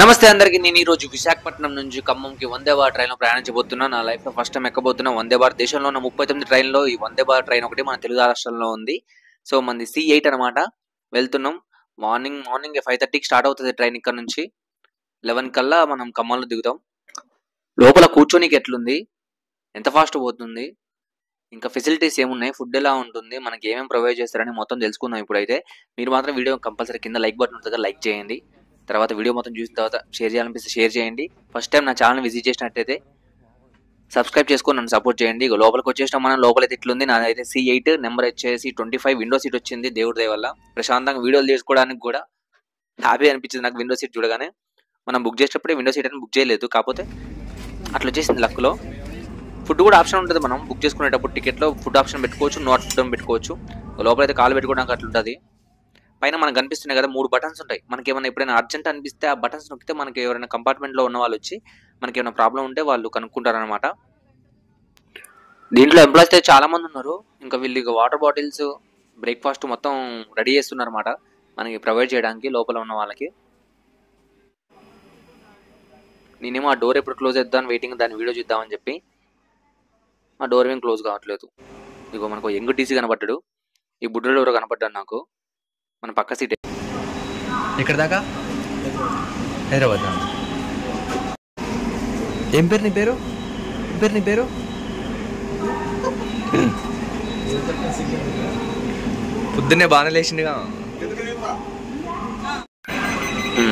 నమస్తే అందరికి. నేను ఈ రోజు విశాఖపట్నం నుంచి ఖమ్మంకి వందే భారత్ ట్రైన్లో ప్రయాణించబోతున్నా. నా లైఫ్లో ఫస్ట్ టైం ఎక్కబోతున్నా వందే భారత్. దేశంలో ఉన్న 39 ట్రైన్లో ఈ వందే భారత్ ట్రైన్ ఒకటి మన తెలుగు రాష్ట్రంలో ఉంది. సో మనది C8 అనమాట. వెళ్తున్నాం. మార్నింగ్ 5:30కి స్టార్ట్ అవుతుంది ట్రైన్. ఇక్కడ నుంచి 11 కల్లా మనం ఖమ్మంలో దిగుతాం. లోపల కూర్చోనికి ఎట్లుంది, ఎంత ఫాస్ట్ పోతుంది, ఇంకా ఫెసిలిటీస్ ఏమున్నాయి, ఫుడ్ ఎలా ఉంటుంది, మనకి ఏమేమి ప్రొవైడ్ చేస్తారని మొత్తం తెలుసుకుందాం. ఇప్పుడైతే మీరు మాత్రం వీడియో కంపల్సరీ కింద లైక్ బటన్ ఉంటుంది, లైక్ చేయండి. తర్వాత వీడియో మొత్తం చూసిన తర్వాత షేర్ చేయాలనిపిస్తే షేర్ చేయండి. ఫస్ట్ టైం నా ఛానల్ విజిట్ చేసినట్టయితే సబ్స్క్రైబ్ చేసుకొని నన్ను సపోర్ట్ చేయండి. ఇక లోపలికి వచ్చేసిన మనం లోపలైతే ఇట్లుంది. నాదైతే C8 నెంబర్ వచ్చేసి 25 విండో సీట్ వచ్చింది. దేవుడి దయ వల్ల ప్రశాంతంగా వీడియోలు చేసుకోవడానికి కూడా హ్యాపీ అనిపించింది నాకు విండో సీట్ చూడగానే. మనం బుక్ చేసేటప్పుడే విండో సీట్ అని బుక్ చేయలేదు, కాకపోతే అట్లా వచ్చేసింది లక్లో. ఫుడ్ కూడా ఆప్షన్ ఉంటుంది. మనం బుక్ చేసుకునేటప్పుడు టికెట్లో ఫుడ్ ఆప్షన్ పెట్టుకోవచ్చు, నాట్ ఫుడ్ అని పెట్టుకోవచ్చు. లోపలైతే కాలు పెట్టుకోవడానికి అట్లా ఉంటుంది. పైన మనకు కనిపిస్తున్నాయి కదా 3 బటన్స్ ఉంటాయి. మనకి ఏమైనా ఎప్పుడైనా అర్జెంట్ అనిపిస్తే ఆ బటన్స్ నొక్కితే మనకి ఎవరైనా కంపార్ట్మెంట్లో ఉన్న వాళ్ళు వచ్చి మనకి ఏమైనా ప్రాబ్లం ఉంటే వాళ్ళు కనుక్కుంటారనమాట. దీంట్లో ఎంప్లాయీస్ అయితే చాలా మంది ఉన్నారు. ఇంకా వీళ్ళు ఇక వాటర్ బాటిల్స్, బ్రేక్ఫాస్ట్ మొత్తం రెడీ చేస్తున్నారు అనమాట మనకి ప్రొవైడ్ చేయడానికి లోపల ఉన్న వాళ్ళకి. నేనేమో ఆ డోర్ ఎప్పుడు క్లోజ్ చేద్దాం వెయిటింగ్, దాని వీడియో చూద్దామని చెప్పి ఆ డోర్ ఏం క్లోజ్ కావట్లేదు. ఇగో మనకు యంగ్ టీసీ కనపడ్డాడు, ఈ బుడ్డోడు ఎవరో కనపడ్డాడు నాకు. మన పక్క సీట్ ఇక్కడ దాకా హైదరాబాద్. ఏం పేరు నీ పేరు? నీ పేరు పొద్దున్నే బాగానే లేచిందిగా.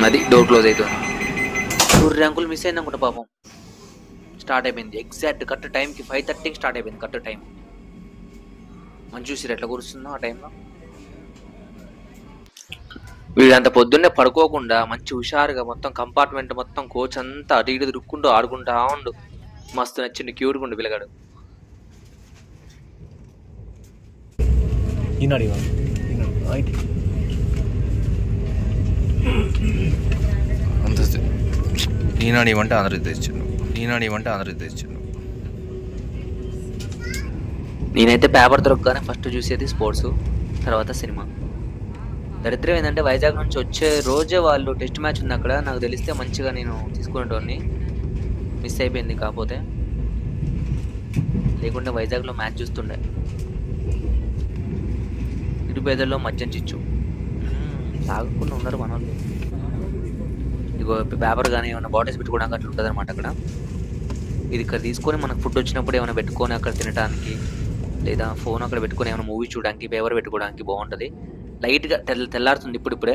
అది డోర్ క్లోజ్ అవుతుంది. 2 ర్యాంకులు మిస్ అయింది అనుకుంటా పాపం. స్టార్ట్ అయిపోయింది ఎగ్జాక్ట్ కరెక్ట్ టైంకి 5:30కి స్టార్ట్ అయిపోయింది కరెక్ట్ టైం. మంచి చూసిరు ఎట్లా కూర్చుందో ఆ టైంలో. వీళ్ళంత పొద్దున్నే పడుకోకుండా మంచి హుషారుగా మొత్తం కంపార్ట్మెంట్ మొత్తం కోచ్ అంతా అటు ఇటు తిరుక్కుంటూ ఆడుకుంటా ఉండు. మస్తు నచ్చింది, క్యూట్గా పిల్లగాడు. ఈనాడు ఇవ్వంటే అందరికి తెచ్చిండు, ఈనాడు ఇవ్వంటే అందరికి తెచ్చిండు. నేనైతే పేపర్ దొరకగానే ఫస్ట్ చూసేది స్పోర్ట్స్, తర్వాత సినిమా. దరిద్రం ఏంటంటే వైజాగ్ నుంచి వచ్చే రోజే వాళ్ళు టెస్ట్ మ్యాచ్ ఉంది అక్కడ. నాకు తెలిస్తే మంచిగా నేను తీసుకునేటోని, మిస్ అయిపోయింది. కాకపోతే లేకుంటే వైజాగ్లో మ్యాచ్ చూస్తుండే. నిరుపేదల్లో మద్యం చిచ్చు తాగకుండా ఉన్నారు మన వాళ్ళు. ఇగో పేపర్ కానీ ఏమైనా బాటిల్స్ పెట్టుకోవడానికి అట్లా ఉంటుంది అనమాట అక్కడ. ఇది ఇక్కడ తీసుకొని మనకు ఫుడ్ వచ్చినప్పుడు ఏమైనా పెట్టుకొని అక్కడ తినడానికి, లేదా ఫోన్ అక్కడ పెట్టుకొని ఏమైనా మూవీ చూడడానికి, పేపర్ పెట్టుకోవడానికి బాగుంటుంది. లైట్గా తెల్లారుతుంది ఇప్పుడిప్పుడే.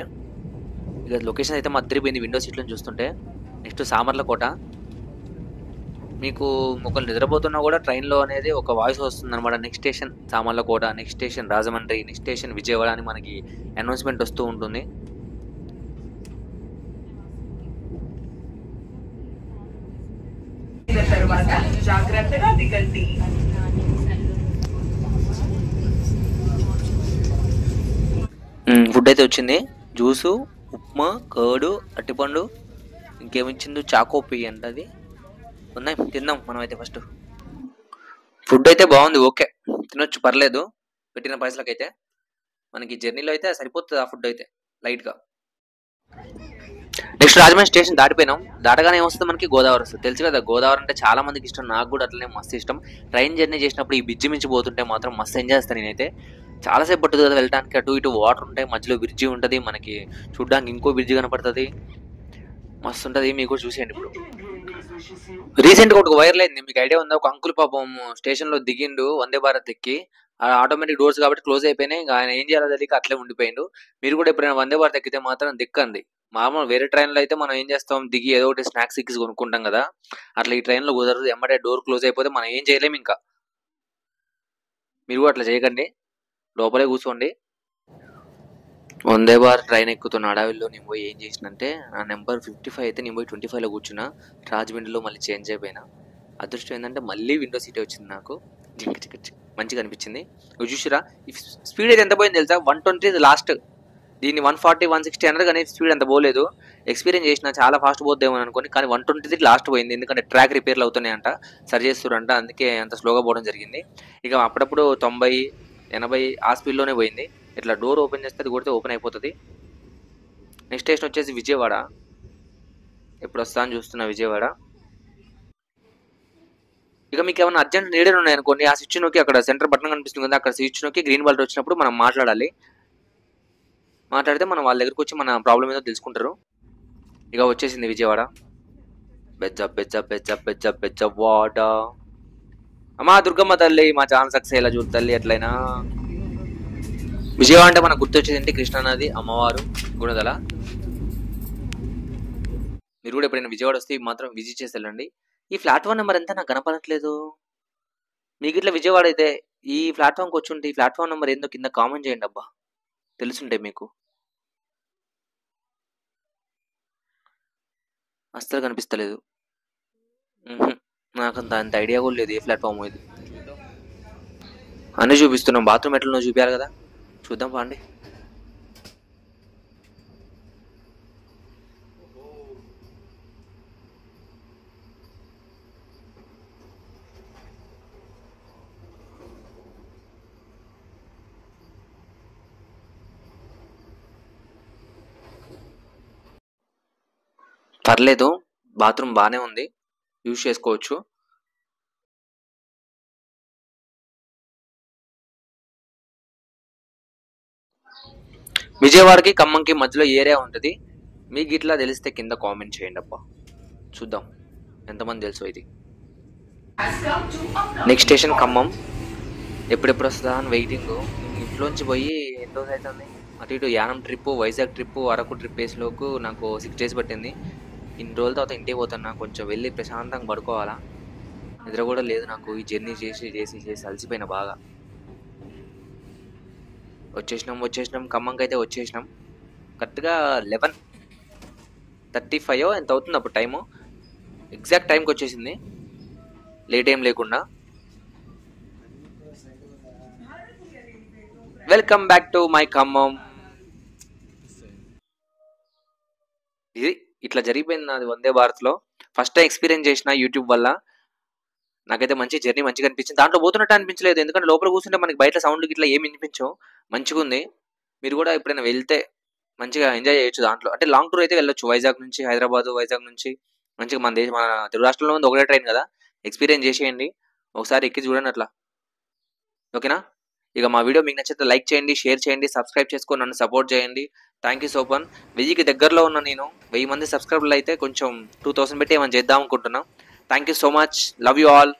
ఇక లొకేషన్ అయితే మద్దరిపోయింది విండో సీట్లను చూస్తుంటే. నెక్స్ట్ సామర్లకోట. మీకు ఒకళ్ళు నిద్రపోతున్నా కూడా ట్రైన్లో అనేది ఒక వాయిస్ వస్తుంది అనమాట. Next station Samarlakota, next station Rajahmundry, next station Vijayawada అని మనకి అనౌన్స్మెంట్ వస్తూ ఉంటుంది. ఫుడ్ అయితే వచ్చింది. జ్యూసు, ఉప్మా, కర్డు, అట్టిపండు, ఇంకేమిచ్చింది చాకోపి అంట. అది ఉన్నాయి, తిందాం మనం అయితే. ఫస్ట్ ఫుడ్ అయితే బాగుంది, ఓకే తినొచ్చు, పర్లేదు. పెట్టిన పైసలకైతే మనకి జర్నీలో అయితే సరిపోతుంది ఆ ఫుడ్ అయితే లైట్గా. నెక్స్ట్ రాజమండ్రి స్టేషన్ దాటిపోయినాం. దాటగానే ఏమొస్తుంది మనకి గోదావరి వస్తుంది. తెలుసు కదా గోదావరి అంటే చాలా మందికి ఇష్టం, నాకు కూడా అట్లనే మస్తు ఇష్టం. ట్రైన్ జర్నీ చేసినప్పుడు ఈ బ్రిడ్జి మించి పోతుంటే మాత్రం మస్తు ఎంజాయ్ చేస్తాను నేనైతే. చాలాసేపు పట్టుతుంది కదా వెళ్ళడానికి. అటు ఇటు వాటర్ ఉంటాయి, మధ్యలో బ్రిడ్జి ఉంటుంది, మనకి చూడడానికి ఇంకో బ్రిడ్జి కనపడుతుంది, మస్తు ఉంటుంది. మీకు కూడా చూసేయండి. ఇప్పుడు రీసెంట్గా ఒకటి వైరల్ అయింది, మీకు ఐడియా ఉందా? ఒక అంకుల్ పాపం స్టేషన్లో దిగిండు వందే భారత్ ఎక్కి. ఆటోమేటిక్ డోర్స్ కాబట్టి క్లోజ్ అయిపోయినాయి. ఆయన ఏం చేయాలో తెలియక అట్లే ఉండిపోయిండు. మీరు కూడా ఎప్పుడైనా వందే భారత్ ఎక్కితే మాత్రం దిక్కండి. మామూలు వేరే ట్రైన్లో అయితే మనం ఏం చేస్తాం, దిగి ఏదో ఒకటి స్నాక్స్ ఎక్కిసి కొనుక్కుంటాం కదా, అట్లా ఈ ట్రైన్లో కుదరదు. ఎమ్మటే డోర్ క్లోజ్ అయిపోతే మనం ఏం చేయలేము. ఇంకా మీరు కూడా అట్లా చేయకండి, లోపలే కూర్చోండి. వందే భారత్ ట్రైన్ ఎక్కుతున్న అడవిలో నేను పోయి ఏం చేసినంటే, నా నెంబర్ 55 అయితే నేను పోయి 25లో కూర్చున్నా. రాజమండ్రిలో మళ్ళీ చేంజ్ అయిపోయినా. అదృష్టం ఏంటంటే మళ్ళీ విండో సీటే వచ్చింది నాకు. మంచిగా అనిపించింది. చూసిరా ఈ స్పీడ్ అయితే ఎంత పోయింది తెలుసా? 120 లాస్ట్. దీన్ని 140, 160 అన్నారు కానీ స్పీడ్ అంత పోలేదు. ఎక్స్పీరియన్స్ చేసిన చాలా ఫాస్ట్ పోద్దేమో అనుకోని, కానీ 120 లాస్ట్ పోయింది. ఎందుకంటే ట్రాక్ రిపేర్లు అవుతున్నాయంట, సరి చేస్తారంట, అందుకే అంత స్లోగా పోవడం జరిగింది. ఇక అప్పుడప్పుడు 90, 80 ఆ స్పీడ్లోనే పోయింది. ఇట్లా డోర్ ఓపెన్ చేస్తే అది కొడితే ఓపెన్ అయిపోతుంది. నెక్స్ట్ స్టేషన్ వచ్చేసి విజయవాడ. ఎప్పుడు వస్తా అని చూస్తున్నా విజయవాడ. ఇక మీకు ఏమైనా అర్జెంట్ నీడెడ్ ఉన్నాయనుకోండి, ఆ స్విచ్ నొక్కి అక్కడ సెంటర్ బటన్ కనిపిస్తుంది కదా, అక్కడ స్విచ్ నొక్కి గ్రీన్ బల్ట్ వచ్చినప్పుడు మనం మాట్లాడాలి. మాట్లాడితే మనం వాళ్ళ దగ్గరకు వచ్చి మన ప్రాబ్లం ఏదో తెలుసుకుంటారు. ఇక వచ్చేసింది విజయవాడ. బెజ్జ బెజ్జ బెజ్జ బెజ్జ బెజ్జవాడ. అమ్మా దుర్గమ్మ తల్లి, మా ఛానల్ సక్సెస్ అయ్యేలా చూడు తల్లి ఎట్లయినా. విజయవాడ అంటే మనకు గుర్తొచ్చేది ఏంటి? కృష్ణానది, అమ్మవారు, గుణదల. మీరు కూడా ఎప్పుడైనా విజయవాడ వస్తే మాత్రం విజిట్ చేసి వెళ్ళండి. ఈ ప్లాట్ఫామ్ నెంబర్ ఎంత నాకు కనపడట్లేదు. మీకు ఇట్లా విజయవాడ అయితే ఈ ప్లాట్ఫామ్కి వచ్చి ఉంటే ఈ ప్లాట్ఫామ్ నెంబర్ ఏందో కింద కామెంట్ చేయండి అబ్బా, తెలుసుంటే మీకు. అస్సలు కనిపిస్తలేదు. నాకు అంత ఐడియా కూడా లేదు ఏ ప్లాట్ఫామ్ ఇది. అన్నీ చూపిస్తున్నాం, బాత్రూమ్ ఎట్లనో చూపించాలి కదా, చూద్దాం పాండి. పర్లేదు, బాత్రూమ్ బాగానే ఉంది, యూజ్ చేసుకోవచ్చు. విజయవాడకి ఖమ్మంకి మధ్యలో ఏరియా ఉంటుంది. మీకు ఇట్లా తెలిస్తే కింద కామెంట్ చేయండి అబ్బా, చూద్దాం ఎంతమంది తెలుసు ఇది. Next station Khammam. ఎప్పుడెప్పుడు వస్తుందా అని వెయిటింగ్. ఇంట్లోంచి పోయి ఎన్ని రోజులు అవుతుంది, అటు ఇటు Yanam trip, Vizag trip, Araku trip వేసేలోపు నాకు 6 days పట్టింది. ఇన్ని రోజుల తర్వాత ఇంటికి పోతున్నా, కొంచెం వెళ్ళి ప్రశాంతంగా పడుకోవాలా. నిద్ర కూడా లేదు నాకు, ఈ జర్నీ చేసి చేసి చేసి అలసిపోయిన బాగా. వచ్చేసినాం ఖమ్మంకి అయితే వచ్చేసినాం. కరెక్ట్గా 11:35 ఎంత అవుతుంది అప్పుడు టైము. ఎగ్జాక్ట్ టైంకి వచ్చేసింది, లేట్ ఏం లేకుండా. Welcome back to my Khammam. ఇది ఇట్లా జరిగిపోయింది నాది వందే భారత్లో. ఫస్ట్ టైం ఎక్స్పీరియన్స్ చేసిన యూట్యూబ్ వల్ల. నాకైతే మంచి జర్నీ మంచిగా అనిపించింది. దాంట్లో పోతున్నట్టు అనిపించలేదు, ఎందుకంటే లోపల కూర్చుంటే మనకి బయట సౌండ్ ఇట్లా ఏమి వినిపించవు, మంచిగా ఉంది. మీరు కూడా ఎప్పుడైనా వెళ్తే మంచిగా ఎంజాయ్ చేయొచ్చు దాంట్లో. అంటే లాంగ్ టూర్ అయితే వెళ్ళొచ్చు, వైజాగ్ నుంచి హైదరాబాద్, వైజాగ్ నుంచి మంచిగా మన తెలుగు రాష్ట్రంలో ఉంది ఒకటే ట్రైన్ కదా, ఎక్స్పీరియన్స్ చేసేయండి, ఒకసారి ఎక్కి చూడండి అట్లా. ఓకేనా? ఇక మా వీడియో మీకు నచ్చితే లైక్ చేయండి, షేర్ చేయండి, సబ్స్క్రైబ్ చేసుకొని నన్ను సపోర్ట్ చేయండి. Thank you Sopan. 1000కి దగ్గరలో ఉన్న నేను 1000 మంది సబ్స్క్రైబర్లు అయితే కొంచెం 2000 పెట్టి ఏమైనా చేద్దాం అనుకుంటున్నాం. Thank you so much, love you all.